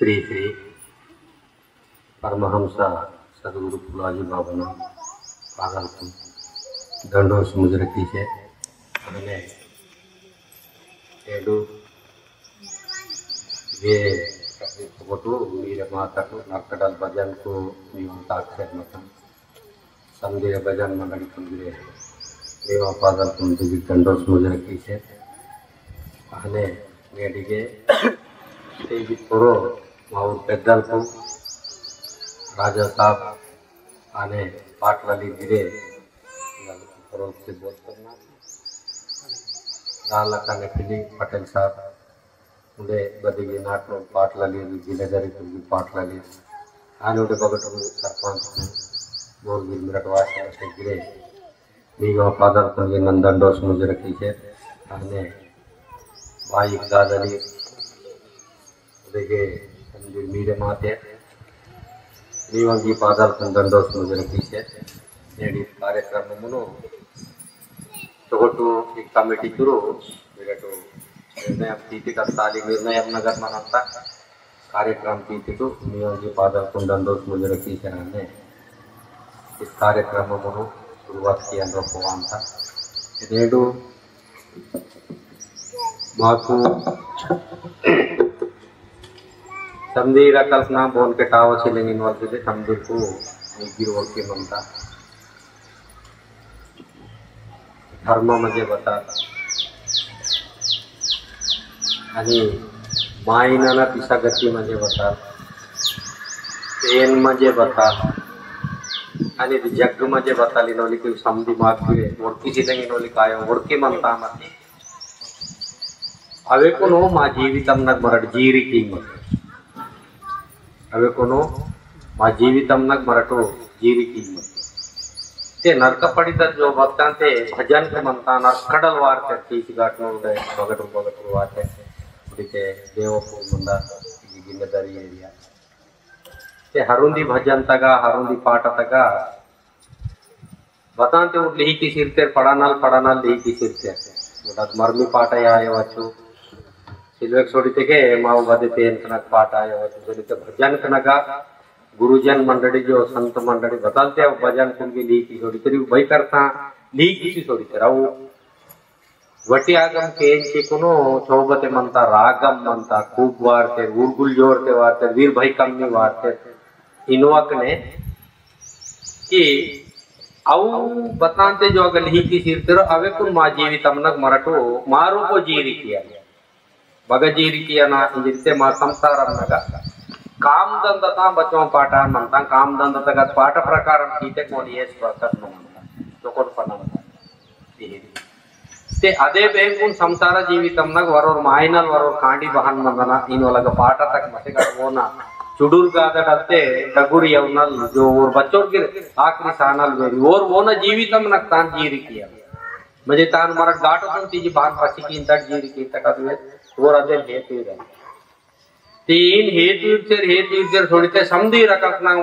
श्री श्री परमहंस सदगुरु फुलाजी बाबूना पागलपुर ದಂಡೋ ಸಮುದ್ರಕ್ಕೆ અને ఏడు ये फोटो मेरे माता को नक्कडल भजन को ताक्षर मत संदेह भजन मंडली पंदिरे देवा पादल पंदिगे ದಂಡೋ ಸಮುದ್ರಕ್ಕೆ અને నేటిಗೆ तेजी पोरो మా ఊరు పెద్దలకు राजा साहब आने पाठ वाली गिरे से बोल करना लाल लखाने पिली पटेल साहब उडे बदिगे नाटो पाठ लाली जिलेदारी तुगी पाठ लाली आने उडे बगट सरपंच बोल गिर मिरट वास से गिरे मीगा पादर तुगी नंदंडो समझ रखी है आने भाई दादली उडे समझ मीरे माते नीवंगी पादर ದಂಡೋ समझ रखी है नेडी कार्यक्रममुनो तोगटू एक कमिटी करू विरटू निर्णय तीति का साली निर्णय नगर मनंता कार्यक्रम तीतिटू नियोगी पादर ದಂಡೋ समझ रखी है इस कार्यक्रम मुनो शुरुआत किया अंदर नेडू माकू समझीर कल्पना बोन के टाव चिलिंग इन्वॉल्व थे समझीर को गिरवल के मनता धर्म म्हणजे बता आणि मायनाना पिसा गती म्हणजे बता पेन म्हणजे बता आणि जग म्हणजे बताली नवली की समधी मागते वरकी चिलिंग इन्वॉल्व काय वरकी मनता मती अवे कोनो मा जीवितम नग मरड जीरी कीमत अवे कोनो मा जीवितम नग मरटो जीरी कीमत ते नरक पडित जो भक्तां ते भजन के मनता नरकडल वारते तीस गाटनो उडे बगटू वारते उडीके देवपूर मंदा गिन्नदारी एरिया ते हरुंदी भजन तगा हरुंदी पाठ तगा बताते उड लिही की सिरते पडानाल लिही की सिरते उडत मर्मी पाठ आयवच्चु सिल्वेक सोडिते के माव बदे तेन कनक पाठ आयवच्चु सोडिते भजन कनगा गुरुजन मंडली जो संत मंडली बताते भजन कुंगी ली की सोडी तरी भाई करता ली की सोडी राहू वटी आगम केंची कुनो चौबते मनता रागम मनता खूब वारते उर्गुल जोरते वारते वीर भाई कम्मी वारते इनवकने कि अವು बताते जो अगर ली की सिरते अवे कुन मा जीवितम नग मरटो मारो को जीरी किया बग जीरी किया ना जिससे मा संसारम नगा काम दंदता बच्चों पाठ मनता काम दंदता पाठ प्रकार कीते कोणी येस प्रकार मनता तो कोण पनता ते अदे बेंकुन संसार जीवितम नग वरोर मायनल वरोर कांडी बहन मनना इन वलग पाठ तक मते होना चुडुर गादडते डगुरी यवनल जो और बच्चों के आखिरी सानल वेरी और वो न जीवितम नग तान जीरी किया म्हणजे तान मरट गाटो तीजी बान पसी की तक जीरी की तक अदवे और अदे हेतु रे तीन हेतु थोड़ी समधी रकना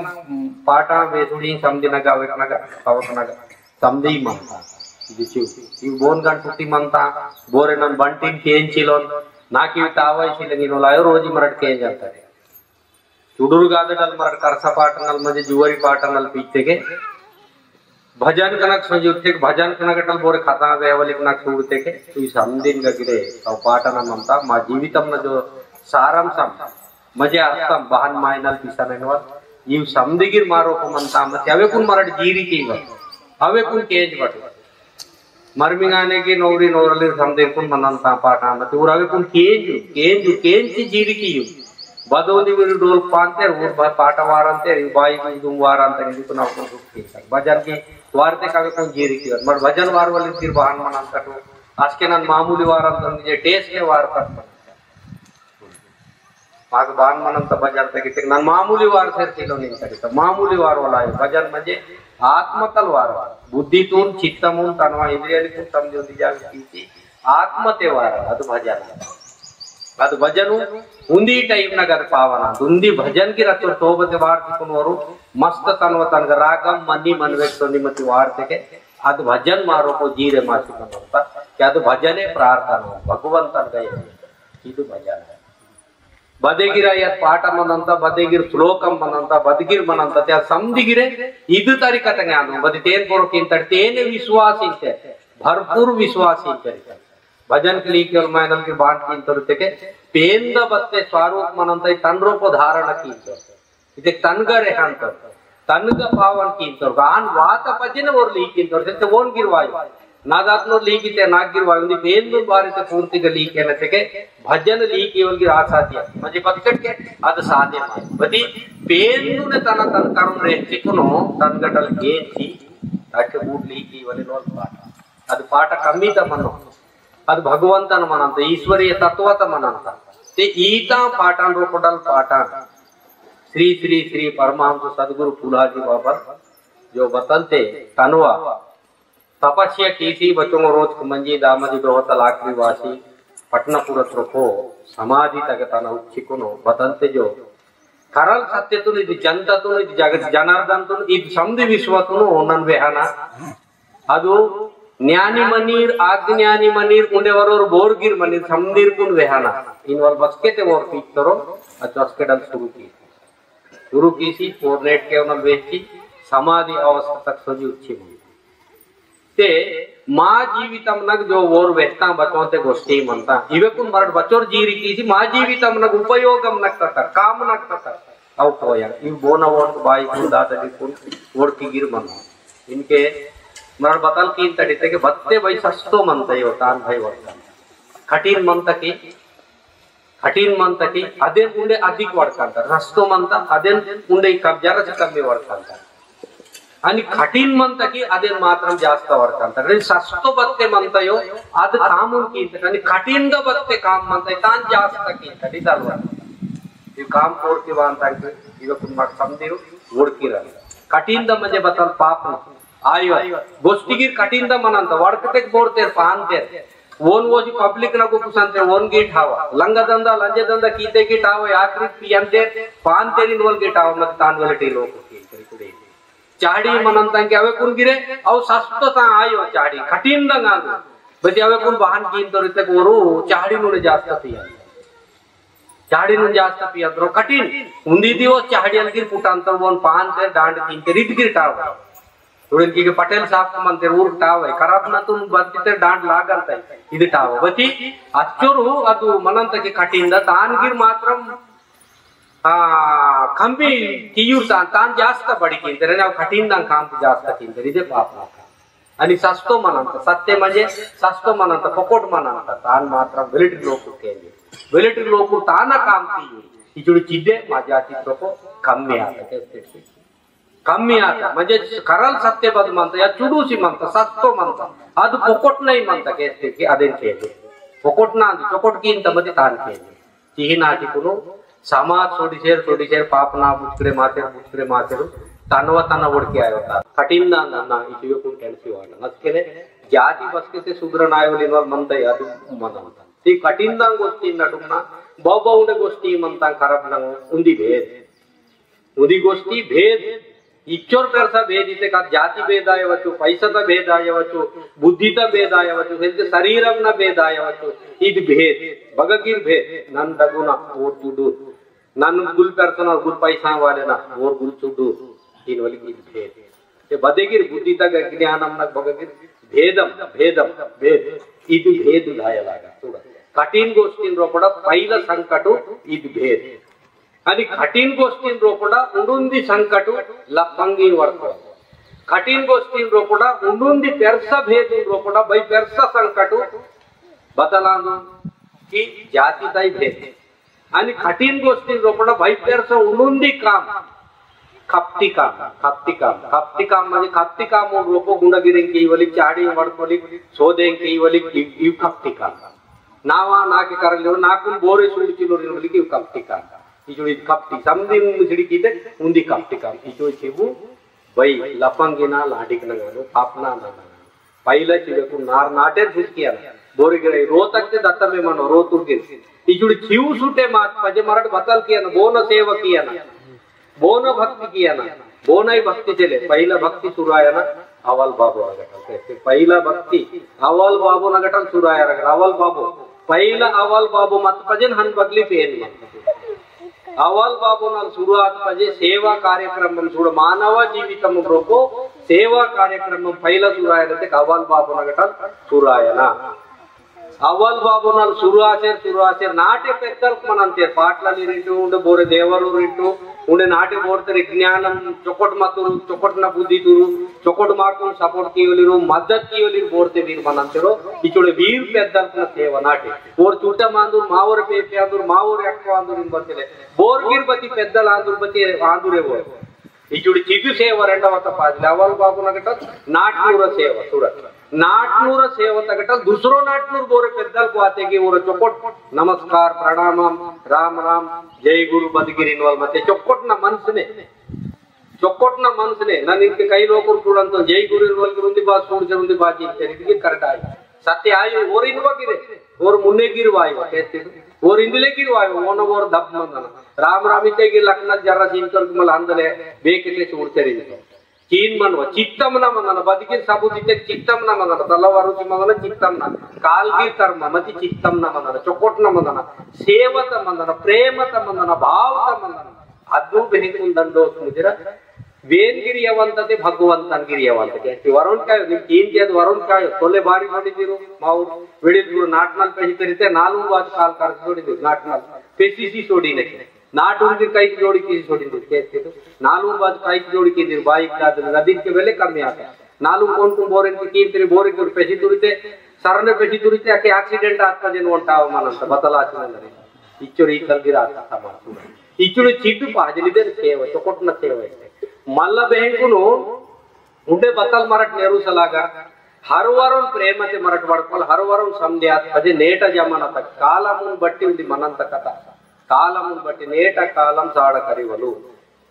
पाटा बेसुड़ी समधी नगा वेक नगा कवक नगा समधी मनता दिचु ई बोन गण टुटी मनता बोरे नन बंटिन केन चिलोन नाकी तावय चिलंगी नो लायो रोजी मरट केन जानता चुडुर गादडल मरट करसा पाटनल म्हणजे जुवरी पाटनल पीते के भजन कनक संयुक्ते भजन कनकटल बोरे खाता वेवली कनक सुडते के ई समधीन गगिरे अव पाटन मनता मा जीवितम न जो सारांशम मजे अर्थम बहन मायनल पिसनेनवर इव समदिगिर मारो को मनता मत अवे कुन मरड जीरी कीव अवे कुन केज बट मरमिंगाने की नौरी नौरली समदिर कुन मनंता पाटा मत और अवे कुन केज जीरी कीव बदोली विर डोल पांते और पाटा वारंते बाई दुम वारंते नि कुन अपन रुकी भजन की वारते कवे कुन जीरी कीव मर भजन वार वाली फिर बहन मनंता तो आजके नन मामूली वारंत जे टेस्ट के वार कर माग बान मनंत भजन तक नन मामूली वार से किलो नहीं करी मामूली वार वाला है भजन म्हणजे आत्मतल वार बुद्धीतून चित्तमून तन्वा इंद्रियातून समजून दिजावी आत्मते वार ಅದು भजन ಅದು भजन उंदी टाइम नगर पावना उंदी भजन की रचो तोबते वार कुनवरु मस्त तन्व तनग रागम मनी मनवे तो निमति वारते के ಅದು भजन मारो को जीरे मासिक ಅಂತ ಅದು ಭಜನೆ ಪ್ರಾರ್ಥನೆ ಭಗವಂತನ ಗೈ ಇದು ಭಜನೆ बदेगिरा यात पाठ म्हणता बदेगिर श्लोकम म्हणता बदगिर म्हणता त्या समदिगिरे इद तरीकत ज्ञान बदी तेन पोरो किंतड तेन विश्वास इंते भरपूर विश्वास इंते भजन के लिए मायनल की बांट किंतड तेके पेंद बत्ते स्वरूप म्हणता तन रूप धारण किंतड इते तनगरे हंत तनग पावन किंतड गान वात भजन और ली किंतड ते वोन गिरवाय नागात्नो लीकिते नाग गिरवाय उंदी पेंदु बारिते पूर्तिगा लीकेन तेके भजन लीकेवल्गी आसाध्य म्हणजे बक्कटके ಅದು ಸಾಧ್ಯ ಬದಿ ಪೇಂದುನೆ ತನ ತನ ಕರುಣೆ ಚಿಕ್ಕನು ತನ್ಗಟಲ್ ಕೇಚಿ ತಾಕೆ ಬೂಡ್ಲಿ ಕೀವಲೆ ನೋಲ್ ಪಾಠ ಅದು ಪಾಠ ಕಮ್ಮಿತ ಮನೋ ಅದು ಭಗವಂತನ ಮನಂತ ಈಶ್ವರೀಯ ತತ್ವತ ಮನಂತ ते ईता पाठान रोपडल पाठान श्री श्री श्री परमहंस सदगुरु फूलाजी बाबा जो बतलते तनवा तपस्या कीसी बच्चों रोज कुमंजी दामदी दोहतल आखरी वासी पटनापुर को समाधि तक तन उच्चिकुनो बदलते जो करल सत्यतुन इद जनततुन इद जगत जनार्दनतुन इद समधि विश्वतुन ओनन वेहना ಅದು ಜ್ಞಾನಿ ಮನೀರ್ ಆಜ್ಞಾನಿ ಮನೀರ್ ಉಂಡೆವರವರು ಬೋರ್ಗಿರ್ ಮನೀರ್ ಸಮದೀರ್ ಕುನ್ वेहना इनवल बसकेते और पीतरो अचस्केडल शुरू कीसी फोरनेट के उनल वेची समाधि अवस्था तक सजी उच्ची ते मा जीवितम नग जो ओर वेहता बचोते गोष्टी मनता इवेकुन मरड बचोर जीरी कीसी मा जीवितम नग उपयोगम नग तता काम नग तता अव कोया इन बोना वोट बाई कुन दातडी कुन ओर की गिर मन इनके मरड बतल की तडिते के बत्ते भाई सस्तो मनता यो तान भाई वर्ता कठिन मनता की अदेन उंडे अधिक वडकांता सस्तो मनता अदेन उंडे कब्जारा कमी वडकांता आणि कठीण म्हणता की अदेन मात्र जास्त वर्तांत सस्तो बत्ते म्हणतायो अद कामून कींत आणि कठीण बत्ते काम म्हणताय तान जास्त कींत चालू इव काम कोडकी वांतांक इव कुमार समदिरू ओडकीरा कठीण म्हणजे बतल पाप आयो गोष्टीगीर कठीण म्हणंत वडकते बोरते पानते ओन वोजी पब्लिक ना को कुसंते ओन गेट हावा लंगा धंदा लंजे धंदा कीते की टाव आखरी पियंते पान तेरिन वल गेट हाव मत तान वलटी लोक कींत चाड़ी मनंतांके अवे कुन गिरे अव सस्तो ता आयो चाड़ी कठिन दंगांग बति अवे कुन वाहन कीन तोरिते कोरू चाड़ी नुने जास्त पिया चाड़ी नुने जास्त पिया द्रो कठिन उंदी दिवस चाड़ी अलगिर पुटांतर वोन पान ते डांड कीन ते रीत गिर टाव तुडन की पटेल साहब मनते ऊर टाव है खराब ना तुम बत्ते डांड लागंत इद टाव बति अच्चोरू अदु मनंतके कठिन द तान गिर मात्रम कंबी कियूर तान जास्त बडकींतर आणि कठीण काम जास्त कींतर इथे पाप आणि सस्तो म्हणंत सत्य म्हणजे सस्तो म्हणंत फकोट म्हणंत तान मात्र मिलिटरी लोक तान काम कियूर इचुडी चिद्दे माझ्या चित्रको कमी आता म्हणजे करल सत्य बद म्हणता या चुडूसी म्हणता सस्तो म्हणता ಅದು फकोट नाही म्हणता केस्ते की अदेन केले फकोट ना चोकोट कींत मध्ये तान केले चिही नाटिकुनु समाज थोड़ी शेर पापना बुचकड़े मातेरू तनवा तना ओडके आयो ता कठिन ना इचुवे कुन केलसी वाला नस्केले जाति बसके से सुग्र नायवलिनवल मनता यादु मनंता ती कठिन ना गोष्टी नडुना बाबा उंडे गोष्टी मनता खराब ना उंदी गोष्टी भेद इच्चोर पेरसा भेद इते का जाति भेद आयवचु पैसा भेद आयवचु बुद्धि भेद आयवचु हेल्थ शरीरम न भेद आयवचु इद भेद बगगिर भेद नन दगुना और चुडूर नन गुल पेरसना गुल पैसा वाले ना और गुल चुडूर इन वाली इद भेद ते बदेगिर बुद्धि तक ज्ञानम न बगगिर भेद इद भेद लाया लागा थोड़ा कठिन गोष्टीन रोपड पहिला संकटु इद भेद आणि कठीण गोष्टीन रोपडा उंडुंदी संकटु लपंगी वर्त कठीण गोष्टीन रोपडा उंडुंदी पेरसा भेद रोपडा बई पेरसा संकटु बदलांदो की जाति ताई भेद आणि कठीण गोष्टीन रोपडा बई पेरसा उंडुंदी काम खप्ती काम म्हणजे खप्ती काम रोपो गुंडगिरी की वली चाडी वडकोली सोदे की वली इव खप्ती काम नावा नाके करले नाकुन बोरे सुडचिलो वली की खप्ती काम इचुडी कप्ती समदी मुसडी कीते उंदी कप्ती काम इचो छेबु बई लपंगिना लाडिकना गानो पापना ना पहिला चिडकु नार नाटे फुसकिया बोरिगळे रोतकते दत्तमे मनो रोतुगे इचुडी छीव सुटे मात पजे मरड बतल किया ना बोन सेवा किया ना बोन भक्ति किया ना बोनई भक्ति चले पहिला भक्ति सुरू आया ना अवल बाबू नगटल पहिला भक्ति अवल बाबू नगटल सुरू आया अवल बाबू पहिला अवल बाबू मत पजन हन बगली पेन अवल बाबूनाल सुरुवात म्हणजे सेवा कार्यक्रम सुरू मानव जीवितम ग्रोको सेवा कार्यक्रम पहिला सुरू आहे ते अवल बाबूना गटात सुरू आहे ना अवल बाबूनाल सुरू असेल नाट्य पेद्दल मనంతే పాటలు రింటూ ఉండే బోరే దేవరు రింటూ ఉండే నాట్య బోర్తరి జ్ఞానం చొకొట్ మతురు చొకొట్న బుద్ధితురు చొకొట్ మాకు సపోర్ట్ కియలిరు మద్దతు కియలిరు బోర్తే వీర్ మనంతరో ఇచుడే వీర్ పెద్దల్న సేవ నాటి ఓర్ చుట్ట మాందు మావర పేపే ఆందురు మావర ఎక్కువ ఆందురు ఇంబతలే బోర్గిర్ బతి పెద్దల ఆందురు బతి ఆందురే బో ఇచుడి చిదు సేవ రెండవత పాది అవల్ బాబునగట నాట్నూర సేవ చూడండి नाटनूर सेवत दुसरो नाटनूर बोरे पेद्दल को आते की ओर चोकोट नमस्कार प्रणाम राम राम जय गुरु बदगिरी मते चोकोट न मनसने नन इनके कई लोग चूड़ंत जय गुरु बा सूर्य बाजी करेक्ट आय सत्य आय ओर इनवगिरे ओर मुन्ने गिरवायो कैसे ओर इंदले गिरवायो ओन ओर दब मंदन राम रामिते की लखन जरा सीनकर मल अंदले बेके चूड़चरी चीन मनव चित्तम न मनन बदकी सबूत चित्तम न मनन तलवारुचि मनन चित्तम न कालगी कर्म मति चित्तम न मनन चोकोट न मनन सेवत मनन प्रेमत मनन भावत मनन अद्भुत बेहतरीन दंडोस मुझे वेनगिरियवंतते भगवंतन गिरियवंतते वरुण काय निम तीन के वरुण काय तोले बारी ನೋಡಿದಿರು ಮಾವು ವಿಡಿದ್ರು ನಾಟ್ನಲ್ ಪೆಹಿತರಿತೆ 4 ವಾರ ಕಾಲ ಕರ್ಸ ನೋಡಿದ್ರು ನಾಟ್ನಲ್ ಪೆಸಿಸಿ ಸೋಡಿನಕ್ಕೆ नाट उनके कई जोड़ी की छोड़ी कहते तो नालू बात कई जोड़ी की दिर बाइक का नदी के वेले कम आता नालू कौन तुम बोरे की तेरे बोरे के पैसे तुरिते सरने पैसे तुरिते आके एक्सीडेंट आता जन उल्टा मనంత बदलाचनंदरे इचुरी कलगिरा आता समाज इचुरी चिट्टू पाजलिदे सेव चोकोटन सेव मल्ल बेंकुनु उंडे बतल मरट नेहरू सलागा हर वारन प्रेमते मरट वडकोल हर वारन समध्यात अजे नेट जमाना तक कालमुन बट्टी उंदी मనంత कथा कालमुन बट्टी नेट कालम साड़ करिवलु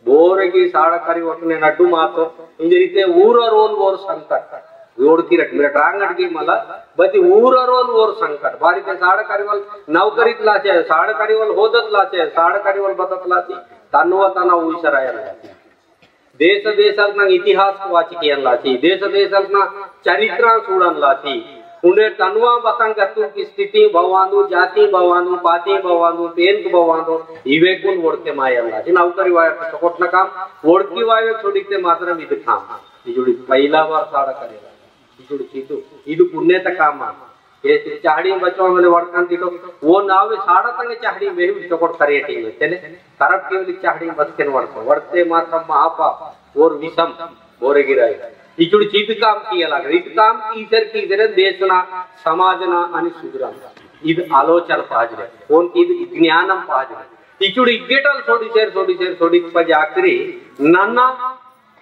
बोरगी साड़ करिवटने नड्डू मातो इंजरीते ऊररोन ओर संकट ओडकिरट मेरा ट्रांगट की मला बती ऊररोन ओर संकट बारी ते साड़ करिवल नौकरीत लाचे साड़ करिवल होदत लाचे साड़ करिवल बतत लाची तन्व तना उइसरायला देश देशालना इतिहास वाचिकेयन लाची देश देशालना चरित्र सूडन लाची उन्हें तनवा बतंग गतु की स्थिति भवानु जाति भवानु पाति भवानु पेंत भवानु इवे गुण वोडते मायल्ला जी नौकरी वाय चोकोटन काम वोडकी वाय छोडिते मात्र इद काम इजुडी पहिला बार साडा करेला इजुडी चितु इदु पुण्यत काम ये चाहडी बचवा मले वडकन दितो वो नावे साडा तंगे चाहडी वेहु चोकोट करेटी तेने करप केवली चाहडी बसकेन वडको वडते मात्र महापा और विषम बोरे गिराय इचुडी चित काम किया इत काम ईसर की देशना समाजना आणि सुधरण इद आलोचन पाहिजे कोण की ज्ञानम पाहिजे इचुडी इग्गेटल सोडी पजे आखरी नन्ना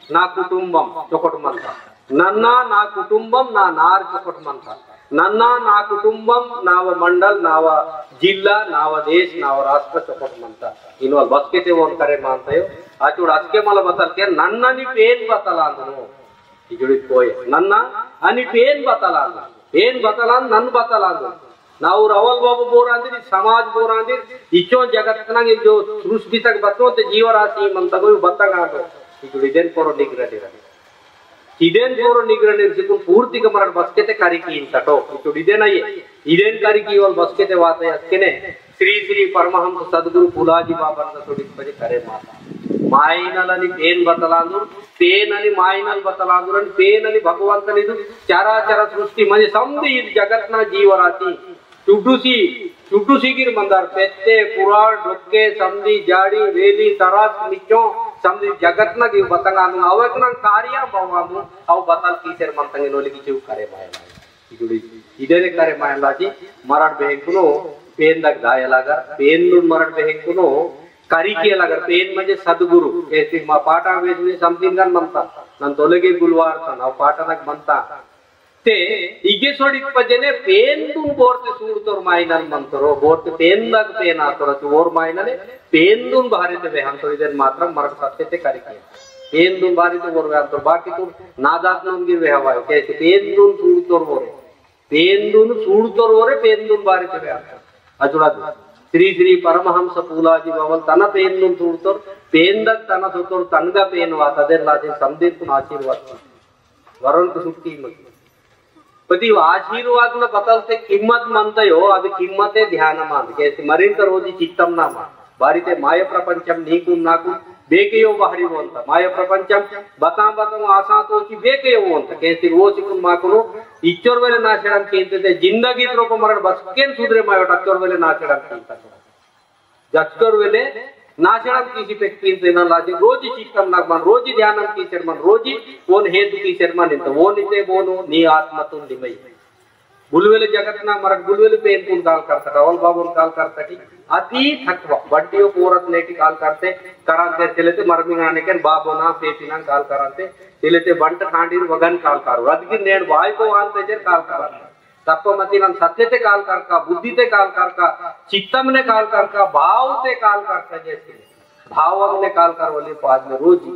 ना कुटुंबम चोकोट मंता नन्ना ना कुटुंबम ना नार चोकोट मंता नन्ना ना कुटुंबम नाव मंडल नाव जिल्ला नाव देश नाव राष्ट्र चोकोट मंता इनवल बसके ते ओन करे मानतायो आचुड असके मला बतल के नन्नानी पेन बतला अंदनो इजुडी कोय नन्ना आणि पेन बतला नन बतला ನಾವು ರವಲ್ ಬಾಬು ಬೋರಾಂದಿರಿ ಸಮಾಜ ಬೋರಾಂದಿರಿ ಇಚ್ಚೋ ಜಗತ್ನಾಗ जो सृष्टि तक बतोते जीवराशि मंतगो बतंगाडो इजुडी देन पोरो निग्रह इदेन पोरो निग्रह सिकु पूर्ति कमरड बसकेते कारिकी इंतटो इजुडी देन अये इदेन कारिकी वल बसकेते वाते अस्केने श्री श्री परमहंस सद्गुरु फुलाजी बाबांना सोडी पजे करे माता मायनलनी पेन बतलांदु पेननी मायनल बतलांदु आणि पेननी भगवंतनिदु चराचर सृष्टि म्हणजे समधी जगतना जीवराशि चुटुसी गिर मंदार पेत्ते पुराण डोके समधी जाडी वेली तरास मिचो समधी जगतना गिर बतंगानु अवकना कार्य भवानु अव बतल कीसर मंतंगे नोली की चिव करे मायला इजुडी इदेरे करे मायलाजी मराठ बेंकुनो पेन दग दायलागा पेन मराठ बेंकुनो कारिके लगर पेन म्हणजे सद्गुरु ऐसे मा पाटा वेदने समथिंगन म्हणता नन तोलगे गुलवार नाव पाटानक म्हणता ते इगे सोडी पजेने पेन तुम बोरते सूडतोर मायनल म्हणतरो बोरते पेन दग पेन आतोर ओर मायनले पेन दुन भारीते बेहंतो इदन मात्र मरक सत्यते कारिके पेन दुन भारीते बोर बेहंतो बाकी तुम नादात नंगी बेहवाय कैसे पेन दुन सूडतोर बोरे पेन दुन सूडतोर बोरे पेन दुन भारीते बेहंतो अजुडा श्री श्री परमहंस फुलाजी बाबल तन पेन तुडतोर पेन तन सोतोर तनगा पेन वातदे लाजे समदीत आशीर्वाद वरुण को सुट्टी मत पति आशीर्वाद न बतलते किम्मत मनतयो ಅದು ಕಿಮ್ಮತೆ ಧ್ಯಾನ ಮಾಂತ ಕೇಸಿ ಮರಿಂತ ರೋಜಿ ಚಿತ್ತಂ ನಾಮ ಬಾರಿತೆ ಮಾಯ ಪ್ರಪಂಚಂ ನೀಕು ನಾಕು ಬೇಕೆಯೋ ಬಹರಿವು ಅಂತ ಮಾಯ ಪ್ರಪಂಚಂ ಬತಾಂ ಬತಾಂ ಆಸಾತೋಚಿ ಬೇಕೆಯೋ ಅಂತ ಕೇಸಿರ್ ಓಸಿಕುನ್ ಮಾಕುನು ಇಚ್ಚೋರ್ ವೇಲೆ ನಾಚಡಂ ಕೇಂತಿದೆ ಜಿಂದಗಿ ತ್ರೋಪ ಮರಣ ಬಸ್ಕೇನ್ ಸುದ್ರೆ ಮಾಯೋಟ ಅಚ್ಚೋರ್ ವೇಲೆ ನಾಚಡಂ ಕೇಂತ जच्चोर वेले नाचडम किसी पे कींते ना लाजे रोजी चित्तम नाग मन रोजी ध्यानम की शर्मन रोजी वोन हेतु की शर्मन इंत वो निते बोनो नी आत्मा तुम दिमई बुलवेले जगत ना मरक बुलवेले पे इनकुन काल करता रावल बाबुन काल करता की अति थकव बड्डियों पूरत नेटी काल करते करांते चलेते मरमिंग आने के बाबो ना पेपिना काल करांते चलेते बंट खांडीर वगन काल करो अदगी नेड वाय को आंते जर काल करांते तत्वमति नम सत्यते काल करका बुद्धिते काल करका चित्तमने काल करका भावते काल करका जैसे भावमने काल करवली पाज में रोजी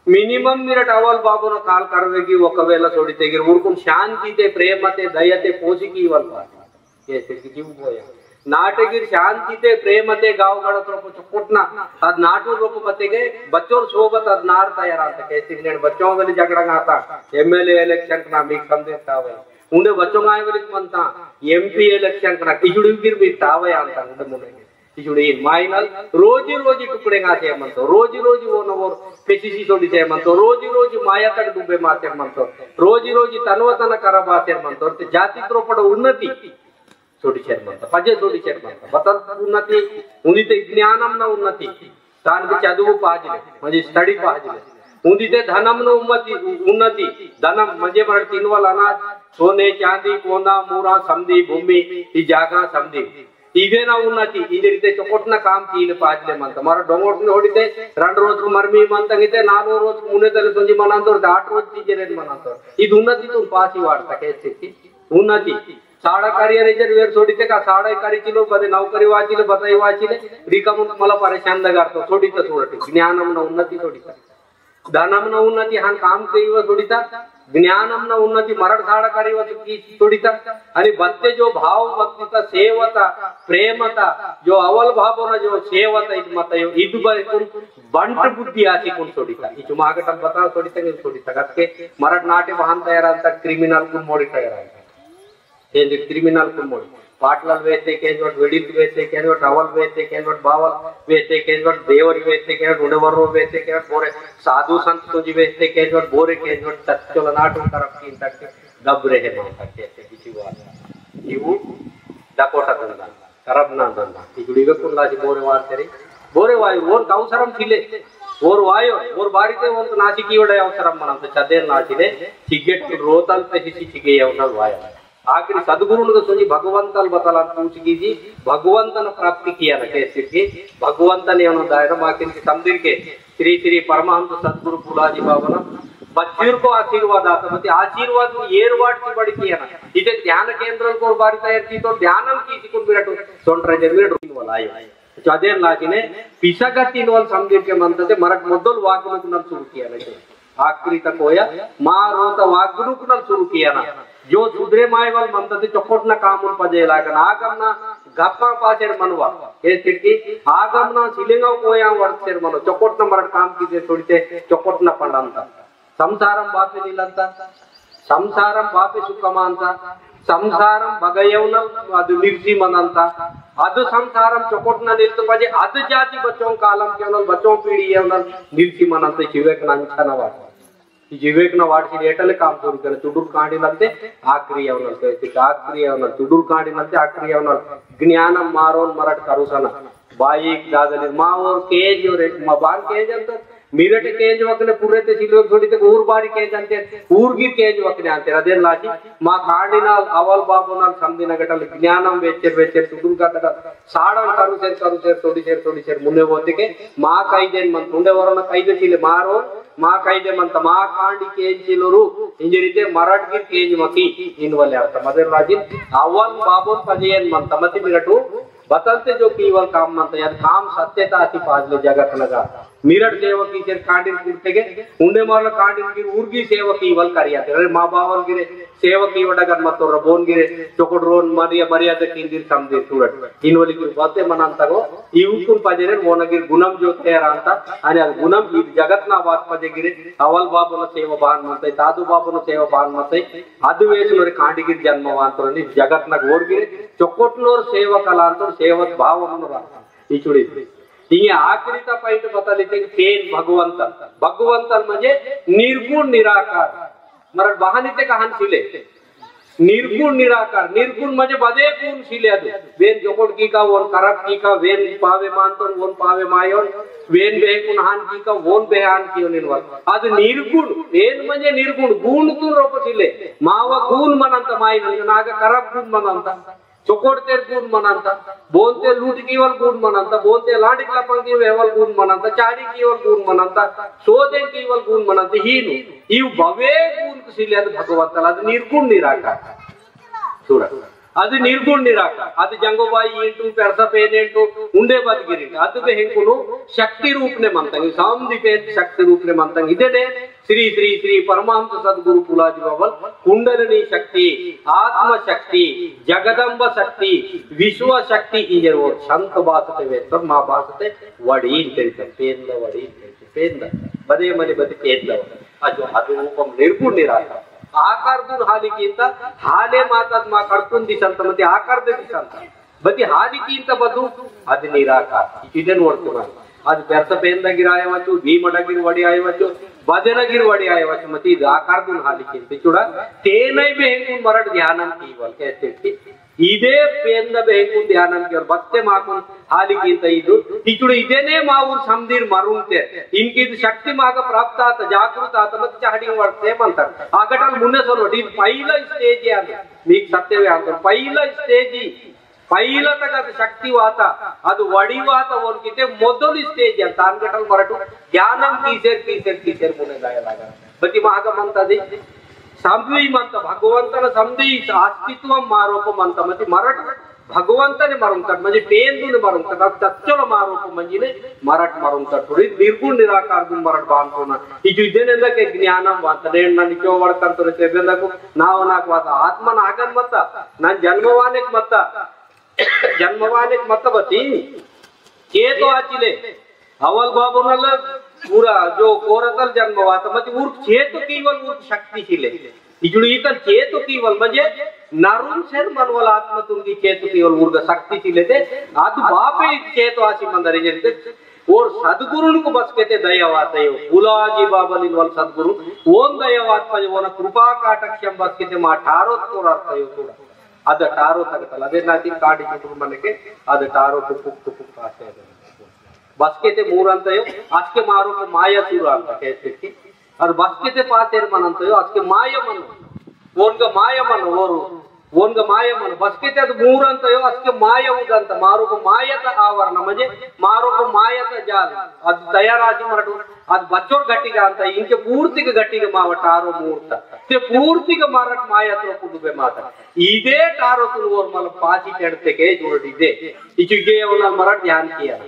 मिनिमम मिनट अवल बाबुन काल करवेगी ఒకవేళ सोडितेगी ऊरकुन शांतिते प्रेमते दयते पोसिकी वल पाज जैसे कि जीव होया नाटगिर शांतिते प्रेमते गावगड त्रोप चुकुटना अद नाटू रूप मतेगे बच्चों सोबत अद नार तैयार आता कैसे ने बच्चों वाली झगड़ा आता एमएलए इलेक्शन ना मी संदेश आवे उन्हें बच्चों आए वाले मनता एमपी इलेक्शन करा किचुड़ी गिर भी तावे आंता उन्हें मुने किचुड़ी माइनल रोजी रोजी टुकड़े गाते मनतो रोजी रोजी वो न वो पेचिसी सोडी से मनतो रोजी रोजी माया तक डूबे माते मनतो रोजी रोजी तनवतन करबाते मनतो ते जाति त्रोपड उन्नति सोडी से मनतो पजे सोडी से मनतो बतल उन्नति उन्नीते ज्ञानम न उन्नति तान के चदुवु पाजले म्हणजे स्टडी पाजले उन्नीते धनम न उन्नति धनम म्हणजे मर तीनवल अनाज सोने चांदी कोंदा मूरा समधी भूमि ಈ ಜಾಗ ಸಮಧಿ ಇವೇನ ಉನ್ನತಿ ಇದೇ ರೀತಿ ಚೊಕೊಟ್ನ ಕಾಮ್ ಕೀಲೆ ಪಾಜ್ಲೆ ಮಂತ ಮರ ಡೊಂಗೋಟ್ನ ಹೊಡಿತೆ 2 రోజు ಮರ್ಮಿ ಮಂತಂಗಿತೆ 4 రోజు ಮುನೆದಲ್ಲಿ ಸಂಜಿ ಮನಂತೋರ್ 8 రోజు ತೀಜೆರೆನ್ ಮನಂತೋರ್ ಇದು ಉನ್ನತಿ ತು ಪಾಸಿ ವಾಡ್ತಾ ಕೇಸಿತಿ ಉನ್ನತಿ साड़ा कार्य रेजर वेर सोडीते का साड़ा कार्य किलो बदे नौकरी वाचिले बताई वाचिले रिकम मला परेशान लगारतो सोडीते सोडते ज्ञानम न उन्नति सोडीता दानम न उन्नति हान काम कईव सोडीता ज्ञानम न उन्नति मरड साड़ा करीव की सोडीता आणि बत्ते जो भाव भक्तिता सेवता प्रेमता जो अवल भावना जो सेवता इद मतयो इद बंट बुद्धि आसी कोण सोडीता इचु मागट बता सोडीता गे सोडीता कत्के मरड नाटे वाहन तयार ಅಂತ क्रिमिनल कुन मोडी तयार ಅಂತ ये क्रिमिनल कुन मोडी पाटलल वेते केजवट वेडित वेते केजवट अवल वेते केजवट बावल वेते केजवट देवर वेते केजवट उडवरो वेते केजवट बोरे साधु संत तुजी वेते केजवट बोरे केजवट सच्चोल नाटो तरफ की तक दबरे है माता कैसे किसी बात इवु डकोटा दंदा करबना दंदा इजुडीगे कुल्लासी बोरे वार करी बोरे वायु और कौसरम थिले और वायु और बारीते ಒಂದು ನಾಚಿಕಿ ಒಡೆ ಅವಸರಂ ಮನಂತ ಚದೇಲ್ ನಾಚಿಲೆ ಸಿಗೆಟ್ ರೋತಲ್ पे हिसी छिगे यवनल वाय आखिर सदगुरु सुनी भगवंतल बतला पूछ कीजी भगवंतन प्राप्ति किया न कैसे की भगवंतन एवं दायरा माकिन समझिर के श्री श्री परमहंस सदगुरु पुलाजी बाबा बच्चों को आशीर्वाद आता मत आशीर्वाद ಏರ್ವಾಡ್ की बड़ी किया ना इधर ध्यान केंद्र को बारी तैयार की तो ध्यानम की सिकुन बिरटो सोंट्रे जमीन वाला आयो चदेर लागिने पिसगा 3 वाल समझिर के मंतते मरक मोदल वागनुक न शुरू किया ना आखिरी तक होया मारोत वागनुक न शुरू किया ना जो सुधरे मायवल मंतते चोकोटना कामुन पजे लागन आगमना गप्पा पाचेर मनवा ए सिटी आगमना सिलिंगव कोया वर्चेर मनो चोकोटना मरड काम कीजे सोडिते चोकोटना पंडंत संसारम बापे निलंत संसारम बापे सुखमांत संसारम बगयवನ ಅದು ನಿರ್ಸಿಮನಂತ ಅದು ಸಂಸಾರಂ ಚೊಕೊಟ್ನ ನಿಲ್ತು ಪಜೆ ಅದು ಜಾತಿ बच्चों कालम केवल बच्चों पीढ़ी येवनल निर्सिमनंत जीवेक ನಂಚನವಾಡ ಈ जीवेकನ ವಾಡಿಸಿ ಏಟಲೆ काम शुरू करे चुडुर कांडी लगते आक्री येवनल कहते आक्री येवनल चुडुर कांडी लगते आक्री येवनल ज्ञानम मारोन मरट करुसन बाईक दादली माओर केज और मबार केज अंत मीरट केज वकने पूरे ते सिलोक थोड़ी ते ऊर बारी केज अंते ऊर्गी केज वकने अंते अदे लाची मा कांडिनाल अवल बाबुनाल समदिन गटल ज्ञानम वेचेर वेचेर तुडुर काटड साडन करू सेर मुने होते के मा कायदेन मन मुंडे वरन कायदे चिले मारो मा कायदे मंत मा कांडी केज चिलोरु इंजे रीते मराठ की केज मकी इनवले अर्थ मदर लाजी अवल बाबुन पजेन मंत मति मिरटू बतलते जो केवल काम मंत यार काम सत्यता अति पाजले जगत लगा मीरट सेवकी से कांडिन कुर्तेगे उन्ने मारल कांडिन की ऊर्गी सेवकी वल करियाते अरे मां बावल गिरे सेवकी वडगन मतो रबोन गिरे चोकोड रोन मरिया मर्यादा किंदिर समदे सुरट इनवली की बाते मनंतगो इवकुन पजेरे मोनगिर गुणम जो तेरा ಅಂತ आणि गुणम ಈ ಜಗತ್ನ ವಾತ್ ಪಜೆಗಿರೆ ಅವಲ್ ಬಾಬುನ ಸೇವ ಬಾನ್ ಮತೈ ತಾದು ಬಾಬುನ ಸೇವ ಬಾನ್ ಮತೈ ಅದು ವೇಸುನರಿ ಕಾಂಡಿಗಿರ್ ಜನ್ಮವಾಂತರನಿ ಜಗತ್ನ ಓರ್ಗಿರೆ ಚೊಕೊಟ್ನೋರ್ ಸೇವಕಲ ಅಂತ ಸೇವತ್ ಭಾವವನ್ನು ಈ ಚುಡಿ हिंगे आखरीचा पॉइंट बतालिते पेन भगवंतन म्हणजे निर्गुण निराकार मराठ वाहनीते कहान शिले निर्गुण निराकार निर्गुण म्हणजे बदे गुण शिले ಅದು वेन जोकोड की का वोन करप की का वेन पावे मानतोन वोन पावे मायोन वेन बेकुन हान की का वोन बेहान की निर्वाल ಅದು निर्गुण वेन म्हणजे निर्गुण गुण तू रोप शिले माव गुण मनंत माय नाग करप गुण मनंत चोकोडते गुण मनंत बोलते लूट कीवल गुण मनंत बोलते लाडी लपंगी वेवल गुण मनंत चाडी कीवल गुण मनंत शोधे कीवल गुण मनंत हीनु इव भवे गुण शिले ಅದು ಭಗವಂತನ ಅದು ನಿರ್ಗುಣ ನಿರಾಕಾರ చూడ ಅದು ನಿರ್ಗುಣ ನಿರಾಕಾರ ಅದು ಜಂಗೋಬಾಯಿ ಇಂಟು ಪೆರಸಪೇನೆಂಟು ಉಂಡೆ ಬದಗಿರಿ ಅದು ಹೆಂಗುನು ಶಕ್ತಿ ರೂಪನೆ ಮಂತಂಗ ಸಾಂದಿಪೆ ಶಕ್ತಿ ರೂಪನೆ ಮಂತಂಗ ಇದೇನೆ ಶ್ರೀ ಶ್ರೀ ಶ್ರೀ ಪರಮಹಂಸ ಸದ್ಗುರು ಪುಲಾಜಿ ಬಾಬಲ್ ಕುಂಡಲಿನಿ ಶಕ್ತಿ ಆತ್ಮ ಶಕ್ತಿ ಜಗದಂಬ ಶಕ್ತಿ ವಿಶ್ವ ಶಕ್ತಿ ಇದೆ ಸಂತ ಬಾಸತೆ ವೇತ ಮಾ ಬಾಸತೆ ವಡಿ ಅಂತ ಪೇಂದ ವಡಿ ಪೇಂದ ಬದೇ ಮನೆ ಬದಿ ಪೇಂದ ಅದು ರೂಪಂ ನಿರ್ಗುಣ ನಿರಾಕಾರ आकारदून हालिकींत हाले मातात मा कळतून दिसंत मध्ये आकारदे दिसंत बदी हालिकींत बदू ಅದು ನಿರಾಕಾರ ಇದನ್ನ ನೋಡ್ತೀವಿ ಅದು ಬೆರ್ಸ ಪೇಂದಗಿರಾಯవచ్చు ಭೀಮಡಗಿರ ವಡಿ ಆಯవచ్చు ಬದನಗಿರ ವಡಿ ಆಯవచ్చు ಮತ್ತೆ ಇದು ಆಕಾರದೂನ್ ಹಾಲಿकींत ಚೂಡ ತೇನೈ ಬೆಂಕು ಮರಡ್ ಧ್ಯಾನಂ ಕೀವಲ್ कहते ಇದೇ ಪೇಂದ ಬೆಂಕು ಧ್ಯಾನಂ ಕೀವಲ್ ಬತ್ತೆ ಮಾಕು ಹಾಲಿकींत ಇದು ಇಚುಡ ಇದೇನೇ ಮಾವು ಸಮದಿರ್ ಮರುಂತೆ ಇನ್ಕಿದು ಶಕ್ತಿ ಮಾಗ ಪ್ರಾಪ್ತಾತ ಜಾಗೃತಾತ ಮತ್ತೆ ಚಹಡಿ ವರ್ತೆ ಅಂತಾರೆ ಆಗಟಲ್ ಮುನ್ನೆ ಸೋನೋಡಿ पहिला स्टेज आहे मीक सत्यवे अंतर पहिला स्टेज पहिला तक शक्ती वाता ಅದು ವಡಿವಾತ ಓರ್ಕಿತೆ ಮೊದಲು ಸ್ಟೇಜ್ ಅಂತ ಅನ್ಗಟಲ್ ಮರಟು ಜ್ಞಾನಂ टीचर ಮುನೆ ಗಾಯಲಾಗ ಬತಿ ಮಾಗ ಮಂತದಿ ಸಂಧಿ ಮಂತ ಭಗವಂತನ ಸಂಧಿ ಅಸ್ತಿತ್ವ ಮಾರೋಪ ಮಂತ ಮತಿ ಮರಟ भगवंताने मारूंतात म्हणजे पेंदूने मारूंतात अब तत्चल मारोप म्हणजे मराठ मारूंतात थोडी निर्गुण निराकार गुण मराठ बांधतो ना ಈ ಇದೇನೆಂದ ಕೆ ಜ್ಞಾನಂ ವಾತನೆ ನನ್ನ ಕ್ಯೋ ವಡ್ಕಂತರೆ ತೆಬೆಂದಕು ನಾವು ನಾಕ್ ವಾತ ಆತ್ಮನ ಆಗನ್ ಮತ್ತ ನಾನು ಜನ್ಮವಾನೆಕ್ ಮತ್ತ ಬತಿ ಕೇತೋ ಆಚಿಲೆ अवल बाबूनल पूरा जो कोरतल जन्मवात म्हणजे उर्फ चेतो केवल उर्फ शक्ती शिले इजुडी इतर चेतो केवल म्हणजे नरुन सेर मनवल आत्म तुंगी चेतो केवल उर्ग शक्ती शिले ते आदु बापे चेतो आसी मंदरे जरिते और सद्गुरुन को बस कहते दयावात है बुलाजी बाबलिन वल सद्गुरु ओन दयावात पजे ओन कृपा काटक्षम बस कहते मा 18 तोर अर्थ है थोड़ा अद 18 तगतल अदे नाती काडी कुटुंब मनके अद 18 टुक आसे बसके मूर अंतयो आज के मारो को माया सूर अंत कहते और बसके ते पातेर मन अंतयो आज के माया मन ओनग माया मन ओनग माया मन बसके ते ಅದು ಮೂರು अंतयो आज के माया उदंत मारो को मायत आवरण म्हणजे मारो को मायत जाल ಅದು दयाराजी मरटू ಅದು बच्चोर गट्टिगा ಅಂತ इनके पूर्तिग गट्टिगे मावट आरो मूर्त ते पूर्तिग मारट मायत कुडुबे माता इदे टारो तुलवर मल पाची केडते के जोडिदे इचुगे ಅವನ मरट ध्यान किया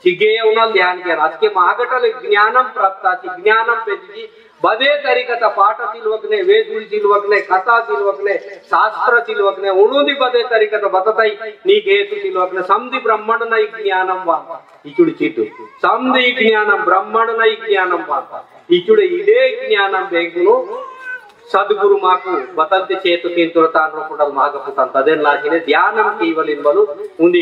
चिगेयवनल ध्यान किया आज के महागटल ज्ञानम प्राप्ताची ज्ञानम पेजी बदे तरीकता पाठ सिलवकने वेदुल सिलवकने कथा सिलवकने शास्त्र सिलवकने उणुदी बदे तरीकता बतताई नी गेतु सिलवकने समधि ब्रह्मांड नई ज्ञानम वा इचुडी चितु समधि ज्ञानम ब्रह्मांड नई ज्ञानम वा इचुडी इदे ज्ञानम बेगुनु सद्गुरु माकु बतंते चेतु किंतुरतान रोपडल मागपुतंत अदेन लाजिने ध्यानम केवलिन बलु उंदी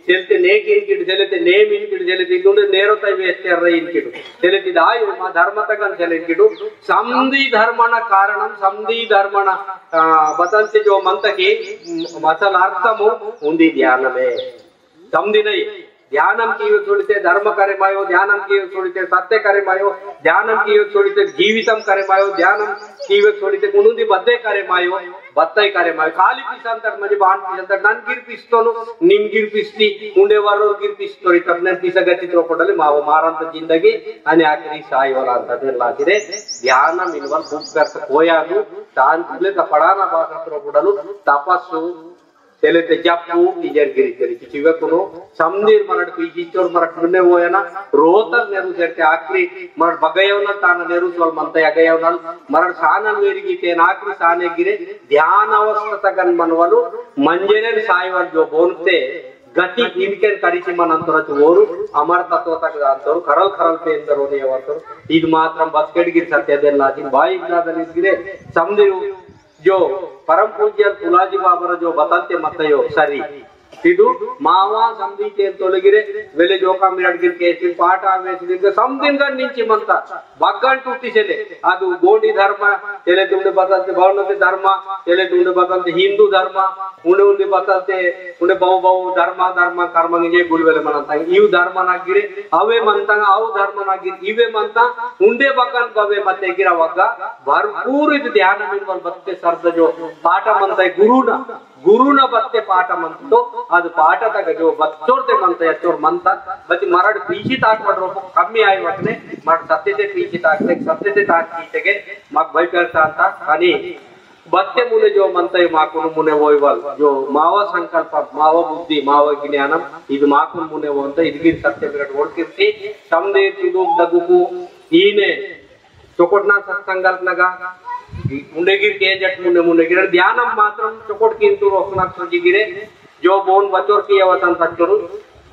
चलते नेक इनकिड चलते नेम इनकिड चलते इदुंडे नेरोतै वेस्तेर इनकिड चलते दायु मा धर्म तगन चले इनकिड समधि धर्मण कारणम समधि धर्मण बतंते जो मंतके मसल अर्थमु उंदी ध्यानमे समधि नहीं ध्यानम की छोड़ते धर्म करे मायो ध्यानम की छोड़ते सत्य करे मायो ध्यानम की छोड़ते जीवितम करे मायो ध्यानम की छोड़ते गुणुंदी बद्दे करे मायो बत्तई करे मायो खाली पिसंतर म्हणजे बाण पिसंतर नन गिर पिस्तोनो निम गिर पिस्ती उंडे वरोर गिर पिस्तोरी तबने पिसगति त्रोपडले माव मारंत जिंदगी आणि आखरी सायवला अंतदे लागिरे ध्यानम इनवल खूप करत होयादु शांतिले तपडाना बासा त्रोपडलु तपस्सु तेलेते जप्पू इजर गिरी करी चिवे कोनो समदीर मरड पीजिचोर मरड मुन्ने होयना रोतल नेरु सेरते आखरी मरड बगयवनल तान नेरु सोल मंतय अगयवनल मरड सानल वेरिगी तेन आखरी साने गिरे ध्यान अवस्थतगन मनवलु मंजेनेन सायवल जो बोनते गति इनके करिची मन अंतर ओरु अमर तत्व तक अंतर खरल पे अंदर होने अंतर इद मात्रम बस्केट गिर सत्यदेन लाजिन बाई इग्लादन गिरे समदीर जो परम पूज्य तुलाजी बाबर जो बताते मतयो सरी ಇದು ಮಾವ ಸಂದೀತೆ ತೊಲಗಿರೆ ವೆಲೆ ಜೋಕ ಮಿರಡ್ಗಿರ್ ಕೇಸಿ ಪಾಠ ಆವೇಶದಿಂದ ಸಂದಿಂಗ ನಿಂಚಿ ಮಂತ ಬಗ್ಗಂಟು ಹುಟ್ಟಿಸೆಲೆ ಅದು ಗೋಂಡಿ ಧರ್ಮ ಎಲೆ ತುಂಡು ಬತಂತೆ ಭವನತೆ ಧರ್ಮ ಎಲೆ ತುಂಡು ಬತಂತೆ ಹಿಂದೂ ಧರ್ಮ ಉಂಡೆ ಉಂಡಿ ಬತಂತೆ ಉಂಡೆ ಬಹು ಬಹು ಧರ್ಮ ಧರ್ಮ ಕರ್ಮನಿಗೆ ಗುಲ್ವೆಲೆ ಮನಂತ ಇವು ಧರ್ಮನಾಗಿರಿ ಅವೇ ಮಂತಂಗ ಅವು ಧರ್ಮನಾಗಿರಿ ಇವೇ ಮಂತ ಉಂಡೆ ಬಗ್ಗನ್ ಬವೆ ಮತ್ತೆ ಗಿರ ವಗ್ಗ ಭರ್ಪೂರ್ ಇದು ಧ್ಯಾನ ಮಿನ್ವಲ್ ಬತ್ತೆ ಸರ್ದ ಜೋ ಪಾಠ ಮಂತ ಗುರುನ ಬತ್ತೆ ಪಾಠ ಮಂತು ಅದು ಪಾಠ ತಗ ಜೋ ಬಚ್ಚೋರ್ತೆ ಮಂತ ಎಚ್ಚೋರ್ ಮಂತ ಬತ್ತಿ ಮರಡ್ ಪೀಚಿತ ಹಾಕ್ಬಿಟ್ರು ಕಮ್ಮಿ ಆಯ್ವಟ್ನೆ ಮರಡ್ ಸತ್ಯತೆ ಪೀಚಿತ ಹಾಕ್ತೆ ಸತ್ಯತೆ ತಾಕೀತೆಗೆ ಮಗ್ ಬೈಕರ್ತ ಅಂತ ಅನಿ बत्ते मुने जो मंतय माकुन मुने वोयवल जो माव संकल्प माव बुद्धि माव ज्ञानम इद माकुन मुने वोंत इदगिर सत्य बिरट ओळकिर्ति तमदे तुदु दगुकु ईने चोकोटना सत्संकल्पनगा मुंडेगिर के जट मुने मुंडेगिर ध्यानम मात्रम चोकोट किंतु रोकना सजिगिरे जो बोन बचोर की यवतन तक्करू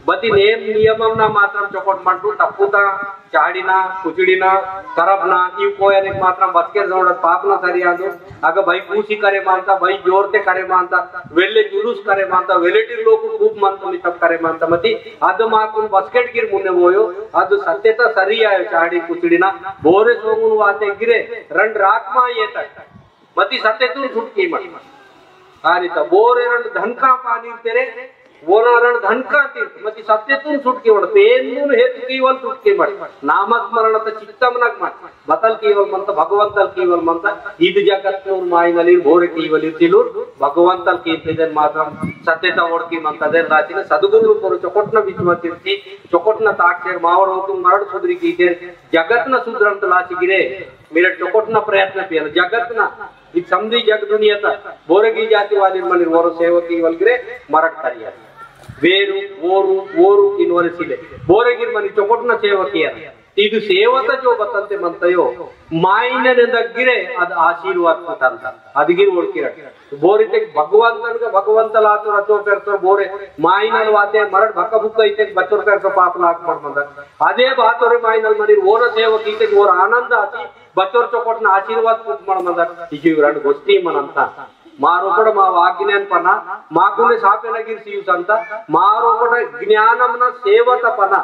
बती नेम नियमम ना मात्रम चोकोट मंटू तप्पुता चाडिना कुचिडिना करबना इव कोयने मात्रम बतके जोड़ पापना सरियादु आग भाई पूसी करे मानता भाई जोरते करे मानता वेल्ले जुलूस करे मानता वेलेटी लोग खूब मंतु मितप करे मानता मती अद माकुन बास्केट गिर मुन्ने बोयो अद सत्यता सरियायो चाडी कुचिडिना बोरे सोगुन वाते गिरे रंड राकमा येत मती सत्यतुन छुटकी मत आनित बोरे रंड धनका पानी तेरे वोरण धनका तीर्थ मती सत्यतून सुटकी वड पेंदून हेतु केवल सुटकी मड नामस्मरणत चित्तमनग मड बतल केवल मंत भगवंतल केवल मंत इद जगत्नूर मायनली ಬೋರೆ केवल ಇರ್ತಿಲು ಭಗವಂತಲ್ ಕೀರ್ತಿದನ್ ಮಾತ್ರ ಸತ್ಯತ ಓಡ್ಕಿ ಮಂತದೆ ರಾಚಿನ ಸದ್ಗುರು ಪುರು ಚೊಕೊಟ್ನ ವಿಶ್ವತಿರ್ತಿ ಚೊಕೊಟ್ನ ತಾಕ್ಷೇರ್ ಮಾವರೋತು ಮರಡ್ ಸುದ್ರಿ ಕೀತೆ ಜಗತ್ನ ಸುದ್ರಂತ ಲಾಚಿಗಿರೆ मेरे चोकोटन प्रयत्न पियल जगतना इ समझी जग दुनियात बोरगी जाति वाली मनिर वोरो सेवकी वल्गिरे मरट करिया वेरु ओरु ओरु इनवरसिले बोरगिर मनि चोकोटन सेवकिया ಇದು ಸೇವತ ಜೋ ಬತಂತೆ ಮಂತಯೋ ಮಾಯಿನ ದಗ್ಗಿರೆ ಅದು ಆಶೀರ್ವಾದ ಪತಂತ ಅದಗಿರ್ ಓಡ್ಕಿರ ಬೋರಿತೆ ಭಗವಂತನಿಗೆ ಭಗವಂತಲಾತು ರಚೋ ಪೆರ್ಸೋ ಬೋರೆ ಮಾಯಿನಲ್ ವಾತೆ ಮರಡ್ ಭಕ್ಕ ಬುಕ್ಕ ಐತೆ ಬಚ್ಚೋರ್ ಪೆರ್ಸೋ ಪಾಪನ ಹಾಕ್ಬಾರ್ದು ಮಂದ ಅದೇ ಬಾತೋರೆ ಮಾಯಿನಲ್ ಮನಿರ್ ಓರ ಸೇವಕೀತೆ ಓರ ಆನಂದ ಆತಿ ಬಚ್ಚೋರ್ ಚೊಕೊಟ್ನ ಆಶೀರ್ವಾದ ಪೂತ್ ಮಾಡ ಮಂದ ಈಗ ಇವ್ರಡ್ ಗೊಸ್ತಿ ಮನಂತ मारोपड मा वाज्ञान पना माकुने सापेनगिर सियु संत मारोपड ज्ञानमन सेवतपना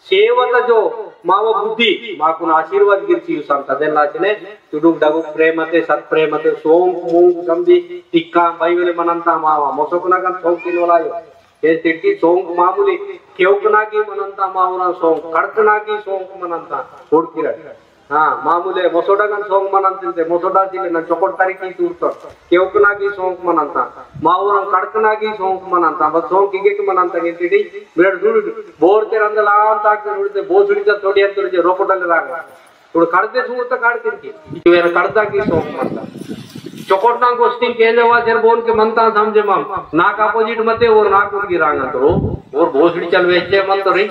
सेवत जो माव बुद्धि माकुन आशीर्वाद गिर सियु संत देलाचने तुडुग दगु प्रेमते सत प्रेमते सोम मूंग समझी टिक्का बैवेले मनंता माव मोसोकनागन सोम किनोलायो ए तिट्टी सोम मामूली केवकनागी मनंता मावरा सोम कड़कनागी सोम मनंता ओडकिर हाँ मामूले मोसोडागन सोंग मनंतिंते मोसोडा जिले न चोकोट तारीखी तूर्तो केवकनागी सोंग मनंता मावरं कड़कनागी सोंग मनंता बस सोंग किगे के मनंता गिंतिडी बिरड दुड बोरते रंदला ಅಂತ ಹಾಕಿ ನುಡಿದೆ ಬೋಸುಡಿದ ತೊಡಿ ಅಂತ ನುಡಿದೆ ರೋಪಡಲ್ಲಿ ರಾಗ ತುಡು ಕಡದೆ ಸುರ್ತ ಕಾಡ್ತಿಂತಿ ಇವೇನ ಕಡದಾಗಿ सोंग मनंता चोकोटना गोष्टी केलेवा जर बोल के मनता समझे मम नाक अपोजिट मते और नाक उनकी रांग तो और भोसड़ी चल वेचे मन तो रे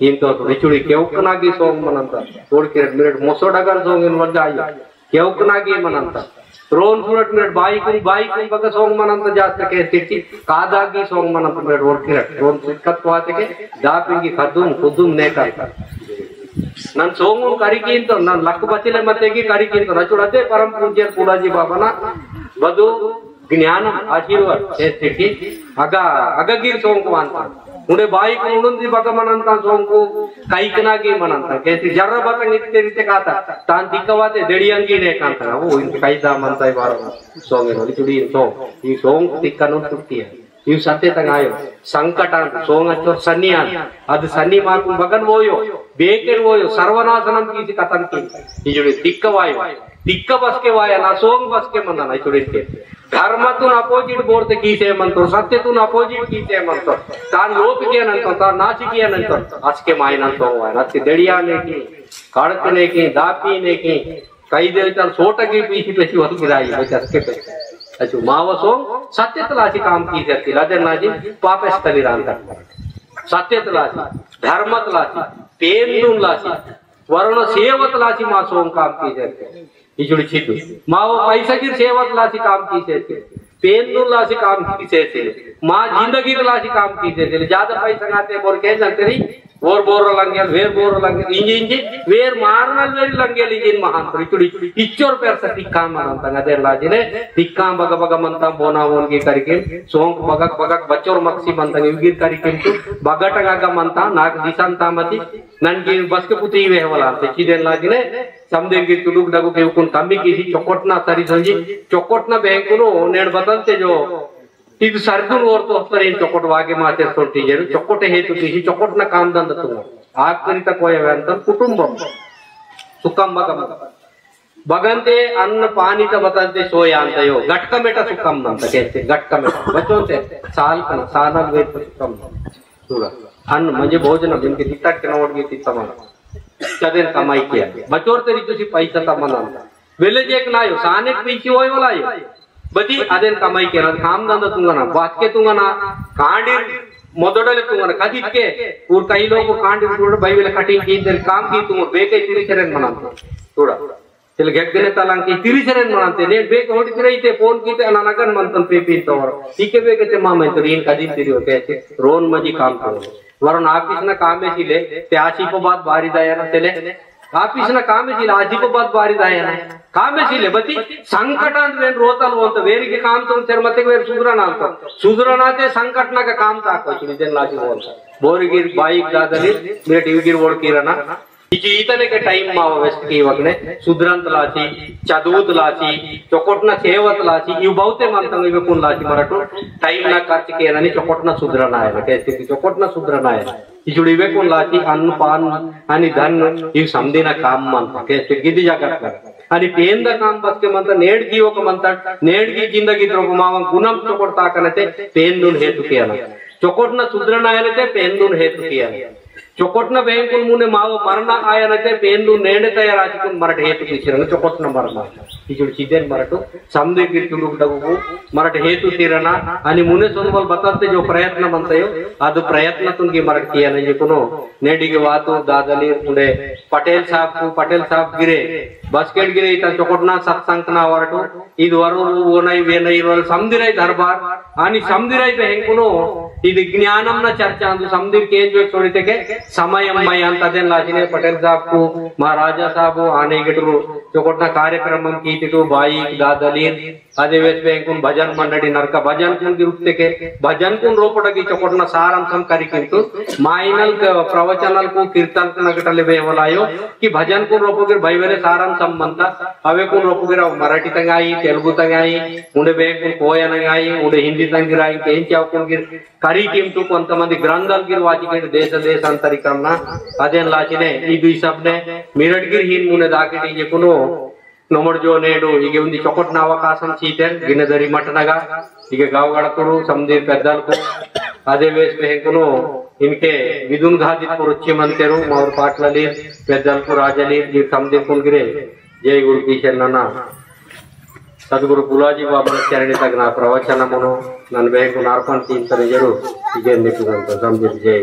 इंतो रिचुड़ी केवकनागी सोंग मनंता ओडके मिनट मोसोडागन सोंग इन वजा आई केवकनागी मनंता रोन सुरट मिनट बाई कुन बग सोंग मनंता जास्त के तिट्टी कादागी सोंग मनंता मिनट ओडके रोन सिक्कत वाते दापिंगी खुदुम ने करता नन सोंगु करिकी इंतो नन लक्क बचिले मतेगी करिकी इंतो रचुडते परम पूज्य पुलाजी बाबाना बदु ज्ञानम आशीर्वाद ए तिट्टी अगगिर सोंग वांता उन्हें बाई को उन्नति बगमनंता सोंगु काइकनागी मनंता कैसे जर्र बतंग इतने रीते काता तांतिकवाते देड़ियंगी ने कांता वो इन काइदा मनता है बारो सोंगे नोली चुड़ी सोंग ये सोंग तिक्कनु तुट्टी है ये सत्य तंगायो संकटान सोंग अच्छो सन्नियान अद सन्नी माकु बगन वोयो बेकेर वोयो सर्वनाशनम कीसी कथन की ये जुड़ी तिक्कवायो तिक्क बस के वाया ना सोंग बस के मना ना चुड़ी के धर्म तुन अपोजिट बोलते कीसे मंत्र सत्य तुन अपोजिट कीसे मंत्र तान लोप किया नंतर तान नाच किया नंतर आज के मायना सोंग वाया नाच देड़िया ने की कड़कने की दापी ने की कई देर तक सोट की पीछे पीछे होती गिराई बस के पे अच्छा माव सोंग सत्य तलाशी काम की करती लादे नाजी पापेश तली रांता सत्य तलाशी धर्म तलाशी पेंदुन लाशी वरुण सेवत लाशी मा सोंग काम की करते इजुड़ी छिटू मावो पैसा की सेवत लासी काम की सेते पेन लासी काम कीचे थे माँ जिंदगी लासी काम कीचे थे ज्यादा पैसा खाते बोल के तेरी bore लंगेल where bore लंगेल Inzi where मारना वेरी लंगेल इंजिन महान इचुड़ी इच्चोर पेर टिक्का मारंता अदे लाजिने टिक्का बग बग मंता बोना वोनगी करिके सोंग बगक बगक बच्चोर मक्सी मंता इवगिर करिके बगटगा मंता नाग दिसंता मति ननगी बस के पुती वे वाला ते चिदेन लाजिने समदेगी तुडुक डगु के उकुन कमी की चोकोटना सरी संजी चोकोटना बैंकुनो नेड बदलते जो ಇದು ಸರ್ದುನ್ ಓರ್ತು ಹೋಗ್ತಾರೆ ಏನ್ ಚೊಕೊಟ್ ವಾಗಿ ಮಾತಾಡ್ಕೊಳ್ತಿದ್ರು ಚೊಕೊಟೆ ಹೇತು ತೀಸಿ ಚೊಕೊಟ್ನ ಕಾಮದಂದ ತುಂಬ ಆಕರಿತ ಕೋಯವೆ ಅಂತ ಕುಟುಂಬ ಸುಖಂಬ ಬಗಂತೆ ಅನ್ನ ಪಾನಿತ ಬತಂತೆ ಸೋಯ ಅಂತಯೋ ಗಟ್ಕಮೆಟ ಸುಖಂ ಅಂತ ಕೇಳ್ತೀವಿ ಗಟ್ಕಮೆಟ ಬಚ್ಚೋಂತೆ ಸಾಲ್ಕನ ಸಾನಲ್ ವೇಟ್ ಸುಖಂ सूरा अन्न म्हणजे भोजन जिनके तिखट के नवडगी तित्तमन चदेन कमाई किया बचोर तरी तुसी पैसा तमन वेले जेक नायो सानेक पीची होय वलायो बदी अदेन कमाई केना काम दंद तुंगना वाक्य तुंगना कांडी मोदडले तुंगना कदिके ऊर कई लोग कांडी तुंगड़ बाईवेले कटिंग की इधर काम की तुंग बेके तिरिचरेन मनांत थोड़ा चल गेगने तलांकी तिरिचरेन मनांते ने बेके होडितिरैते फोन कीते अननगन मंतन पेपी तोर इके बेके मामा तरीन कदिन तिरि होते रोन मजी काम करो वरन ऑफिस ना काम में सिले ते आशी को बात बारी दाया ना चले ऑफिस ना काम में सिले आजी को बात बारी दाया ना काम में सिले बती संकट अंत वेन रोतल वोंत वेरी के काम तुम तेर मते वेर सुधरना अंत सुधरना ते संकट ना का काम ताको चुनी जन लाजी वोंत बोरगिर बाइक दादली मेरे टीवी गिर वोड किरना इतने के टाइम माव वेस्ट की वगने सुधरंत लाची चदूत लाची चोकोटना सेवत लाची इव बहुते मानतंग इवे कोण लाची मराठो टाइम ना खर्च केला आणि चोकोटना सुधरणा आहे कैसे की चोकोटना सुधरणा आहे इजुडी वे कोण लाची अन्न पान आणि धन इव समदीना काम मानता कैसे गिदी जागत आणि पेंद काम बसके म्हणता नेड जीवक म्हणता नेडगी जिंदगी द्रोग माव गुणम चोकोट ताकनते पेंदून हेतु केला चोकोटना सुधरणा आहे ते पेंदून हेतु केला चोकोटना बैंकुल मुने माव मरना आया नते पेंदू नेड तयार आचिकुन मराठ हेतु तीरन चोकोटना मरना इजुड चिदेन मराठो समदे गिर तुडुक डगु मराठ हेतु तीरना आणि मुने सोनबल बताते जो प्रयत्न म्हणतायो ಅದು ಪ್ರಯತ್ನತುನ್ ಗೆ मराठ किया म्हणजे कोनो नेडिगे वातो दादली पुढे पटेल साहब गिरे बसकेट गिरे इता चोकोटना सत्संगना वरटो ಇದು ವರು ಓನೈ ವೇನೈ ರೋಲ್ ಸಮದಿರೈ ದರ್ಬಾರ್ आणि समदिरೈ ಹೆಂಕುನೋ ಇದು ಜ್ಞಾನಂನ ಚರ್ಚಾ ಅಂದು समदिर के जो छोड़ितेके समयमय अंतदेन लाजिने पटेल साहब को महाराजा साहब आने गिटरू चोकोटना कार्यक्रम कीतिटू बाईक दादली अदे वेस बैंकुन भजन मंडळी नरका भजन कुन गिरुतेके भजन कुन रोपडगी चोकोटना सारांशम करिकिंतु माइनल प्रवचनल को कीर्तन नगटले बेवलायो कि भजन कुन रोपगिर भैवेले सारांशम म्हणता अवे कुन रोपगिर मराठी तंगाई तेलुगु तंगाई उंडे बैंकुन कोयनगाई उंडे हिंदी तंगिराई केंचाव कुन गिर करिकिंतु కొంతమంది గ్రంథాలు గిర్ వాచికే దేశాంతరికరణ అదేన్ లాచినే ఇది సబ్నే మిరడ్గిర్ హిన్ మునే దాకిటి జెకును नमड जो नेडू ಈಗ ಒಂದು ಚೊಕೊಟ್ನ ಅವಕಾಶం ಚೀತೆನ್ ಗಿನದರಿ ಮಟನಗ ಈಗ गावगडतुरु समदीर పెద్దలకు అదే వేస్ పెంకును इनके विदुन घादित पुरुच्ची मंतेरू मावर पाटलली పెద్దలకు రాజలి ఈ समदीर कुनगिरे जय गुरु ಕಿಶನ್ನನ सद्गुरु बुलाजी बाबा चरणी तक ना प्रवचन मनो नन बेहु नार्पण तीन तरह जरूर इजे निकुंत समझ जय